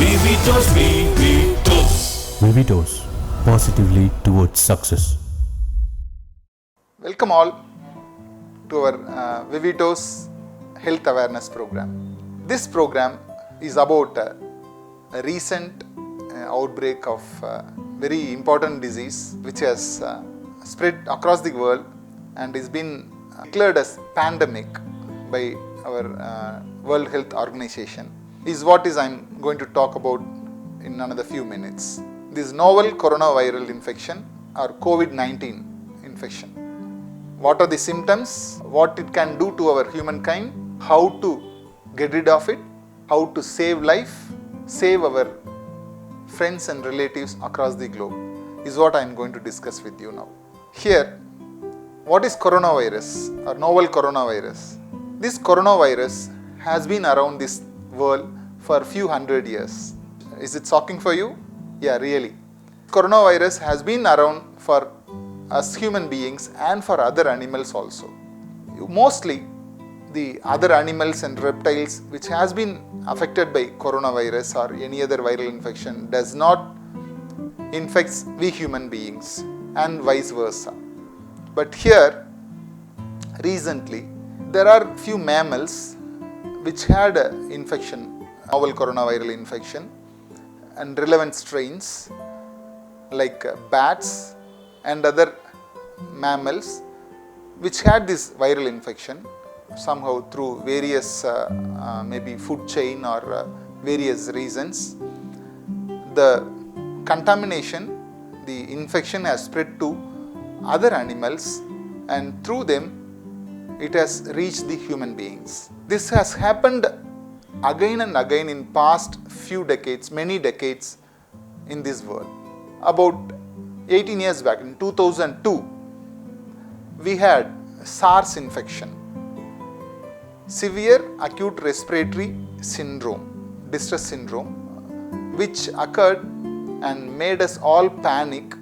Vivitos, Vivitos. Vivitos, positively towards success. Welcome all to our Vivitos Health Awareness Program. This program is about a recent outbreak of very important disease which has spread across the world and is been declared as pandemic by our World Health Organization. Is what is I'm going to talk about in another few minutes. This novel coronavirus infection or COVID-19 infection. What are the symptoms? What it can do to our humankind? How to get rid of it? How to save life? Save our friends and relatives across the globe is what I am going to discuss with you now. Here, what is coronavirus or novel coronavirus? This coronavirus has been around this world for a few hundred years. Is it shocking for you? Yeah, really. Coronavirus has been around for us human beings and for other animals also. Mostly the other animals and reptiles which has been affected by coronavirus or any other viral infection does not infect we human beings and vice versa. But here recently there are few mammals which had infection, novel coronavirus infection and relevant strains like bats and other mammals which had this viral infection somehow through various maybe food chain or various reasons. The contamination, the infection has spread to other animals and through them it has reached the human beings. This has happened again and again in past few decades, many decades in this world. About 18 years back in 2002, we had SARS infection, severe acute respiratory syndrome, distress syndrome, which occurred and made us all panic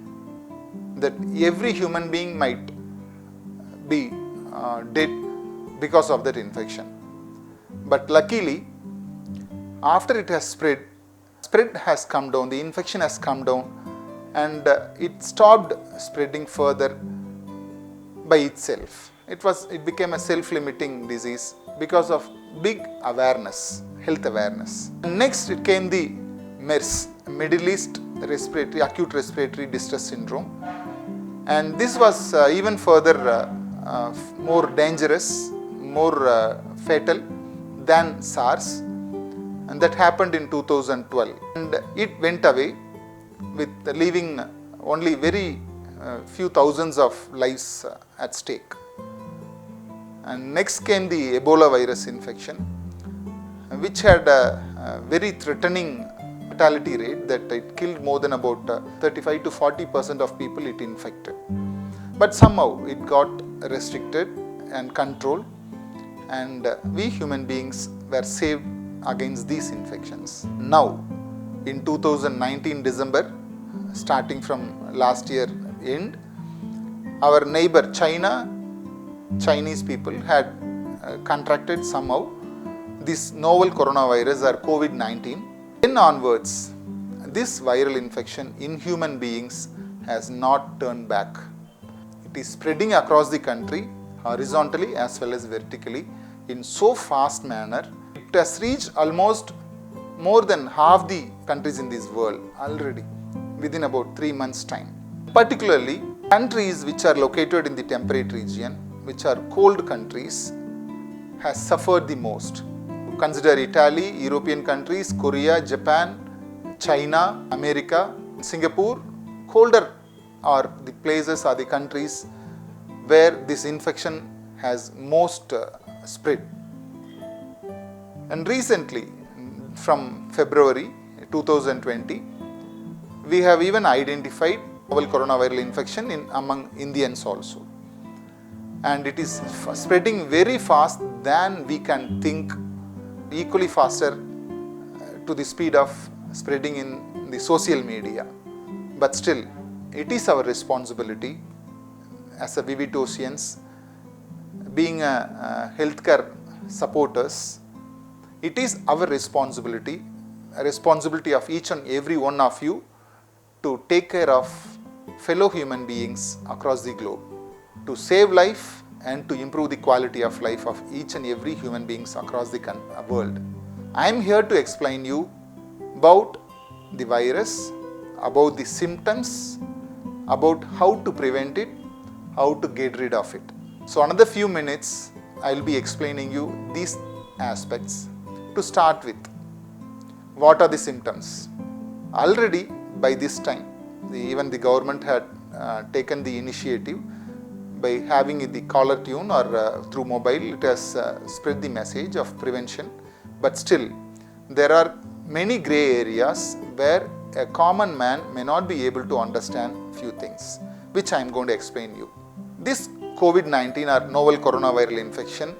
that every human being might be dead because of that infection. But luckily, after it has spread has come down, the infection has come down and it stopped spreading further by itself. It became a self-limiting disease because of big awareness, health awareness. Next it came the MERS, Middle East acute respiratory distress syndrome, and this was even further more dangerous, more fatal than SARS, and that happened in 2012 and it went away with leaving only very few thousands of lives at stake. And next came the Ebola virus infection, which had a very threatening fatality rate that it killed more than about 35 to 40% of people it infected. But somehow it got restricted and controlled and we human beings were saved against these infections. Now in 2019 December, starting from last year end, our neighbor Chinese people had contracted somehow this novel coronavirus or COVID-19. Then onwards, this viral infection in human beings has not turned back. It is spreading across the country horizontally as well as vertically in so fast manner. It has reached almost more than half the countries in this world already within about 3 months' time. Particularly countries which are located in the temperate region, which are cold countries, has suffered the most. Consider Italy, European countries, Korea, Japan, China, America, Singapore. Colder are the places or the countries where this infection has most spread. And recently, from February 2020, we have even identified novel coronavirus infection among Indians also. And it is spreading very fast than we can think, equally faster to the speed of spreading in the social media. But still, it is our responsibility as a Vivitosians, being a healthcare supporters, it is our responsibility a responsibility of each and every one of you to take care of fellow human beings across the globe, to save life and to improve the quality of life of each and every human beings across the world. I am here to explain you about the virus, about the symptoms, about how to prevent it, how to get rid of it. So another few minutes I will be explaining you these aspects. To start with, what are the symptoms? Already by this time, even the government had taken the initiative by having the caller tune or through mobile. It has spread the message of prevention, but still there are many grey areas where a common man may not be able to understand few things, which I am going to explain you. This COVID-19 or novel coronavirus infection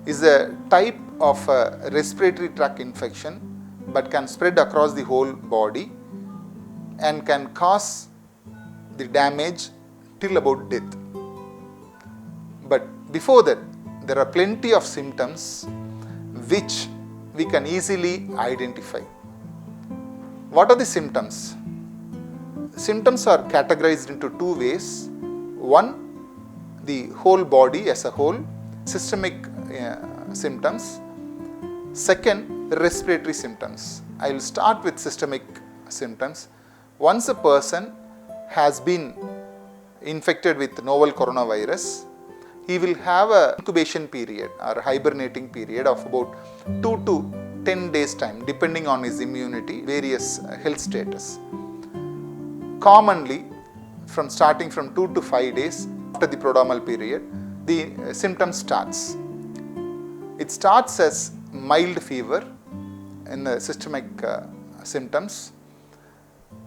is a type of respiratory tract infection but can spread across the whole body and can cause the damage till about death. But before that, there are plenty of symptoms which we can easily identify. What are the symptoms? Symptoms are categorized into two ways. One, the whole body as a whole, systemic symptoms. Second, respiratory symptoms. I will start with systemic symptoms. Once a person has been infected with novel coronavirus, he will have an incubation period or hibernating period of about 2 to 10 days time, depending on his immunity, various health status. Commonly, starting from 2 to 5 days after the prodromal period, the symptom starts. It starts as mild fever in the systemic symptoms,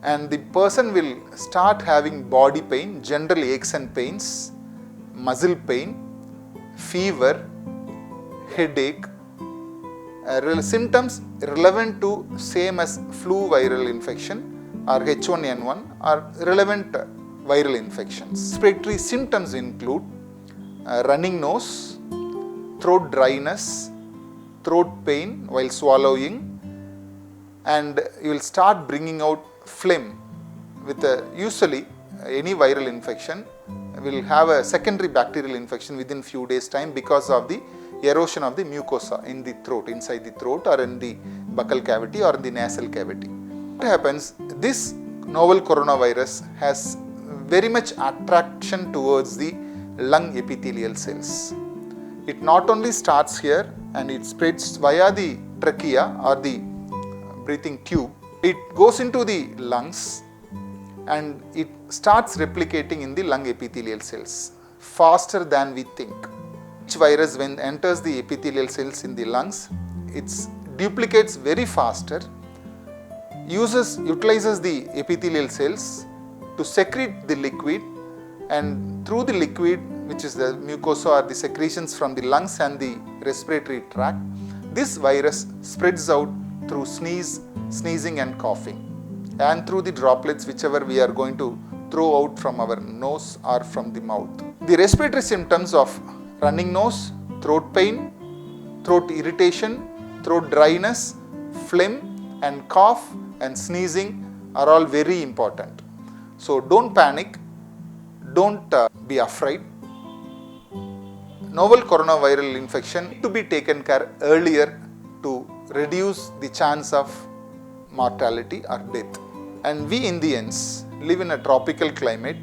and the person will start having body pain, general aches and pains, muscle pain, fever, headache, symptoms relevant to same as flu viral infection or H1N1 or relevant viral infections. Respiratory symptoms include running nose, throat dryness, throat pain while swallowing, and you will start bringing out phlegm. With usually any viral infection will have a secondary bacterial infection within few days time because of the erosion of the mucosa in the throat, inside the throat or in the buccal cavity or in the nasal cavity. What happens? This novel coronavirus has very much attraction towards the lung epithelial cells. It not only starts here and it spreads via the trachea or the breathing tube. It goes into the lungs and it starts replicating in the lung epithelial cells faster than we think. Each virus, when enters the epithelial cells in the lungs, it duplicates very faster, utilizes the epithelial cells to secrete the liquid, and through the liquid, which is the mucosa or the secretions from the lungs and the respiratory tract, this virus spreads out through sneezing and coughing, and through the droplets whichever we are going to throw out from our nose or from the mouth. The respiratory symptoms of running nose, throat pain, throat irritation, throat dryness, phlegm and cough and sneezing are all very important. So don't panic, don't be afraid. Novel coronavirus infection to be taken care earlier to reduce the chance of mortality or death. And we Indians live in a tropical climate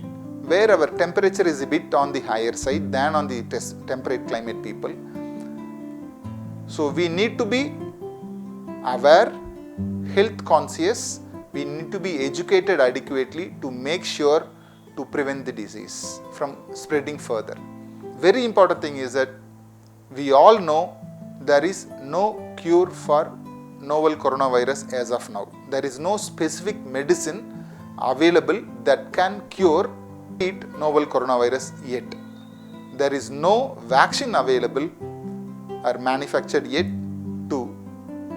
where our temperature is a bit on the higher side than on the temperate climate people. So we need to be aware, health conscious, we need to be educated adequately to make sure to prevent the disease from spreading further. Very important thing is that we all know there is no cure for novel coronavirus as of now. There is no specific medicine available that can cure novel coronavirus yet. There is no vaccine available or manufactured yet to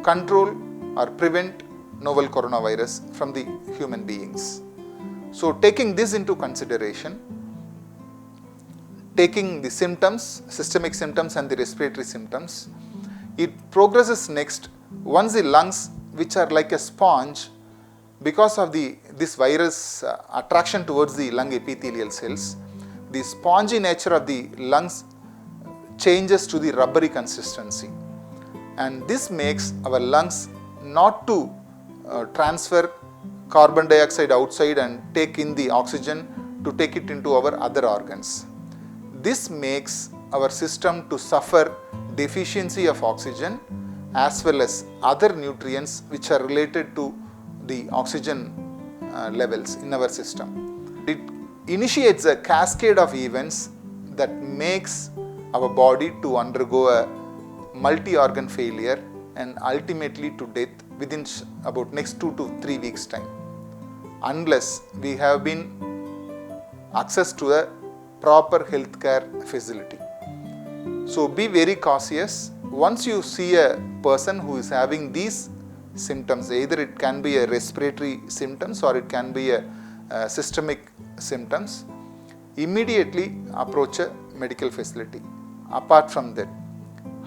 control or prevent novel coronavirus from the human beings. So taking this into consideration, taking the symptoms, systemic symptoms and the respiratory symptoms, it progresses next. Once the lungs which are like a sponge because of this virus attraction towards the lung epithelial cells. The spongy nature of the lungs changes to the rubbery consistency, and this makes our lungs not to transfer carbon dioxide outside and take in the oxygen to take it into our other organs. This makes our system to suffer deficiency of oxygen as well as other nutrients which are related to the oxygen levels in our system. It initiates a cascade of events that makes our body to undergo a multi-organ failure and ultimately to death within about next 2 to 3 weeks time, unless we have been access to a proper healthcare facility. So be very cautious. Once you see a person who is having these symptoms, either it can be a respiratory symptoms or it can be a systemic symptoms, immediately approach a medical facility. Apart from that,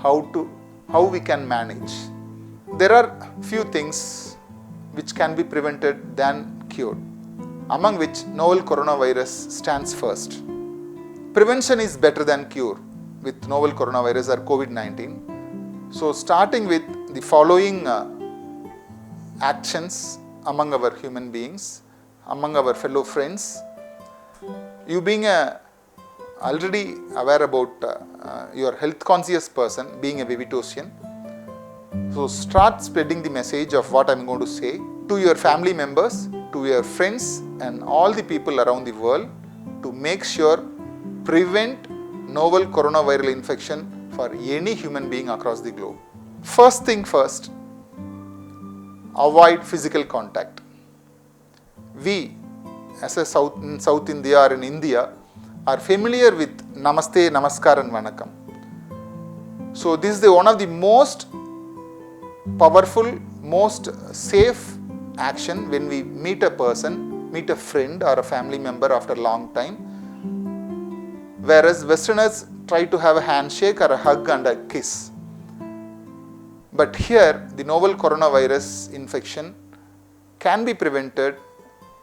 how we can manage? There are few things which can be prevented than cured, among which novel coronavirus stands first. Prevention is better than cure with novel coronavirus or COVID-19. So starting with the following actions among our human beings, among our fellow friends. You being already aware about your health conscious person, being a Vivitosian, so start spreading the message of what I am going to say to your family members, to your friends and all the people around the world to make sure prevent novel coronaviral infection for any human being across the globe. First thing first, avoid physical contact. We as a South India or in India are familiar with Namaste, Namaskar and Vanakkam. So this is one of the most powerful, most safe action when we meet a person, meet a friend or a family member after a long time. Whereas Westerners try to have a handshake or a hug and a kiss. But here the novel coronavirus infection can be prevented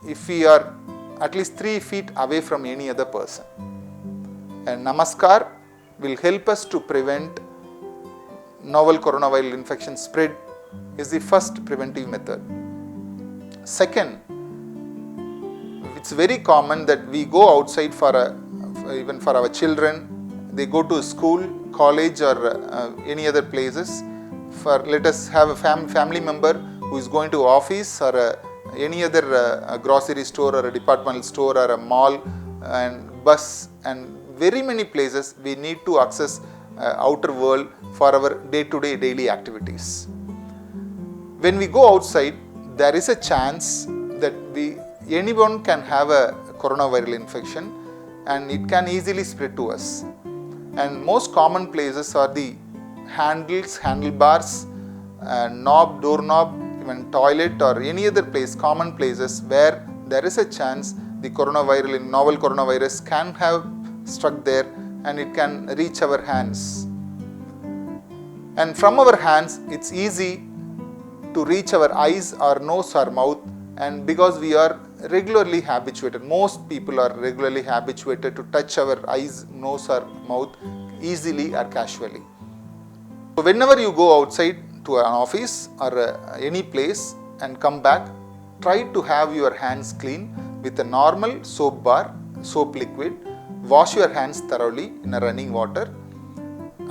if we are at least 3 feet away from any other person. And Namaskar will help us to prevent novel coronaviral infection spread is the first preventive method. Second, it's very common that we go outside even for our children, they go to school, college or any other places. Let us have a family member who is going to office or any other grocery store or a departmental store or a mall and bus and very many places we need to access outer world for our day-to-day daily activities. When we go outside, there is a chance that anyone can have a coronaviral infection and it can easily spread to us. And most common places are the handlebars, knob, doorknob, even toilet or any other place, common places where there is a chance the novel coronavirus can have struck there and it can reach our hands. And from our hands, it's easy to reach our eyes or nose or mouth, and because we are regularly habituated, most people are regularly habituated to touch our eyes, nose or mouth easily or casually. So whenever you go outside to an office or any place and come back, try to have your hands clean with a normal soap bar, soap liquid. Wash your hands thoroughly in a running water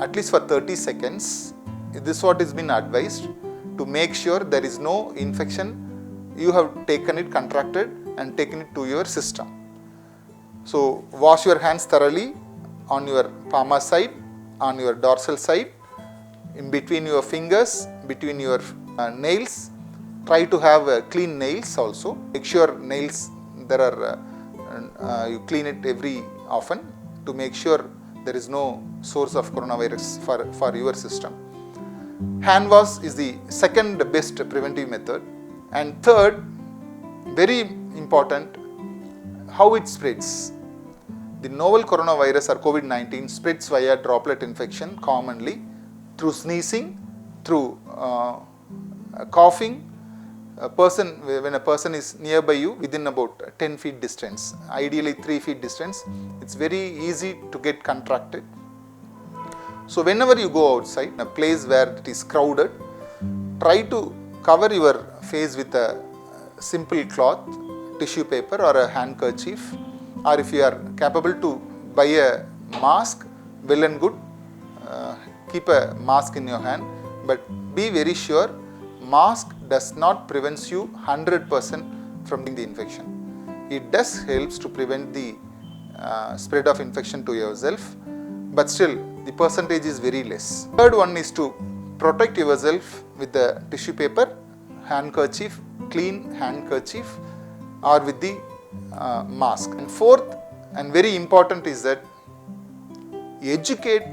at least for 30 seconds. This is what has been advised to make sure there is no infection. You have taken it, contracted and taken it to your system. So wash your hands thoroughly on your palmar side, on your dorsal side, in between your fingers, between your nails. Try to have clean nails also. Make sure nails you clean it every often to make sure there is no source of coronavirus for your system. Hand wash is the second best preventive method. And third, very important, how it spreads. The novel coronavirus or COVID-19 spreads via droplet infection commonly through sneezing, through coughing, when a person is nearby you within about 10 feet distance, ideally 3 feet distance, it's very easy to get contracted. So whenever you go outside, in a place where it is crowded, try to cover your face with a simple cloth, tissue paper or a handkerchief, or if you are capable to buy a mask, well and good, keep a mask in your hand, but be very sure mask does not prevent you 100% from the infection. It does helps to prevent the spread of infection to yourself, but still the percentage is very less. Third one is to protect yourself with the tissue paper, handkerchief, clean handkerchief, or with the mask. And fourth and very important is that educate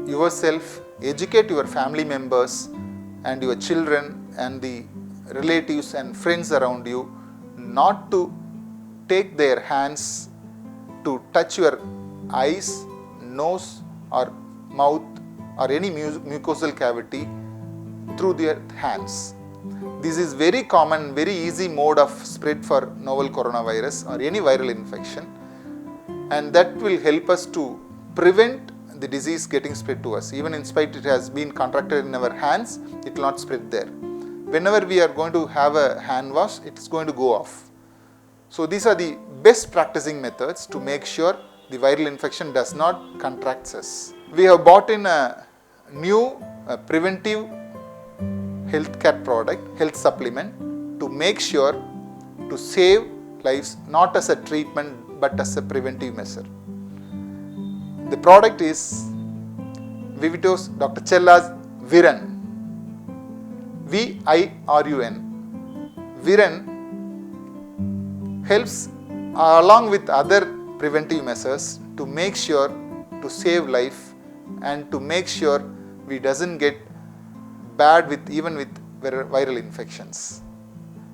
yourself, educate your family members and your children and the relatives and friends around you not to take their hands to touch your eyes, nose or mouth or any mucosal cavity through their hands. This is very common, very easy mode of spread for novel coronavirus or any viral infection, and that will help us to prevent the disease getting spread to us. Even in spite it has been contracted in our hands, it will not spread there. Whenever we are going to have a hand wash, it is going to go off. So these are the best practicing methods to make sure the viral infection does not contract us. We have bought in a new preventive healthcare product, health supplement, to make sure to save lives, not as a treatment but as a preventive measure. The product is Vivitos Dr. Chella's Viren, V-I-R-U-N. Viren helps along with other preventive measures to make sure to save life and to make sure we doesn't get bad with even with viral infections.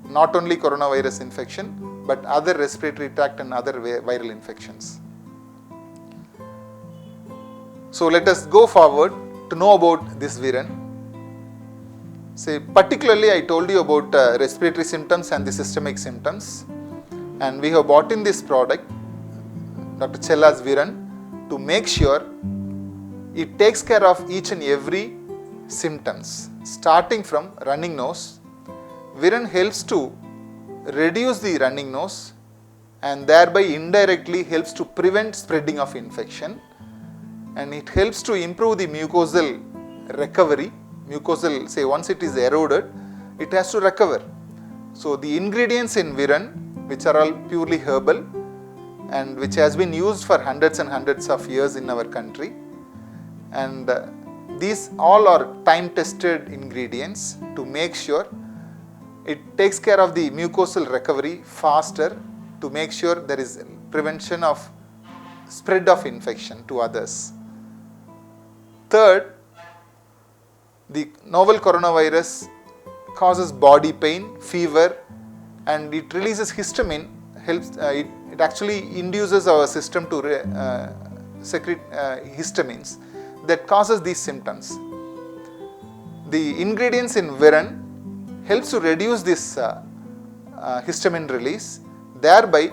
Not only coronavirus infection but other respiratory tract and other viral infections. So let us go forward to know about this Viren. Say particularly I told you about respiratory symptoms and the systemic symptoms, and we have bought in this product Dr. Chella's Viren to make sure it takes care of each and every symptoms starting from running nose. Viren helps to reduce the running nose and thereby indirectly helps to prevent spreading of infection, and it helps to improve the mucosal recovery. Mucosal, say once it is eroded, it has to recover. So the ingredients in Viren, which are all purely herbal and which has been used for hundreds and hundreds of years in our country, and these all are time tested ingredients to make sure it takes care of the mucosal recovery faster, to make sure there is prevention of spread of infection to others. Third, the novel coronavirus causes body pain, fever, and it releases histamine. It actually induces our system to secrete histamines that causes these symptoms. The ingredients in Viren helps to reduce this histamine release, thereby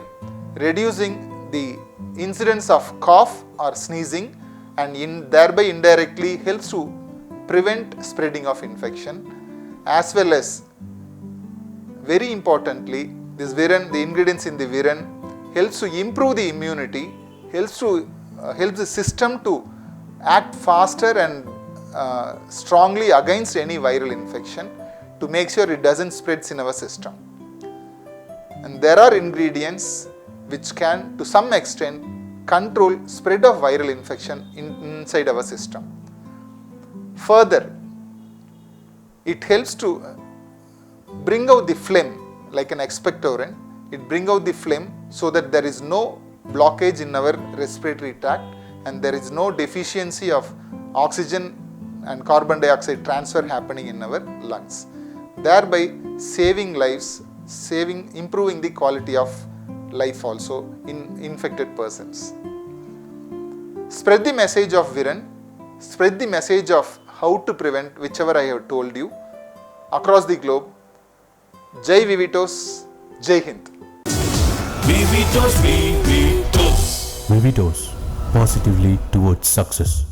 reducing the incidence of cough or sneezing, and thereby indirectly helps to prevent spreading of infection, as well as very importantly this Viren, the ingredients in the Viren helps to improve the immunity, helps the system to act faster and strongly against any viral infection to make sure it doesn't spread in our system. And there are ingredients which can to some extent control spread of viral infection inside our system. Further, it helps to bring out the phlegm like an expectorant. It brings out the phlegm so that there is no blockage in our respiratory tract and there is no deficiency of oxygen and carbon dioxide transfer happening in our lungs, thereby saving lives, improving the quality of life also in infected persons. Spread the message of Viren, spread the message of how to prevent whichever I have told you, across the globe. Jai Vivitos, Jai Hind. Vivitos, Vivitos. Vivitos, positively towards success.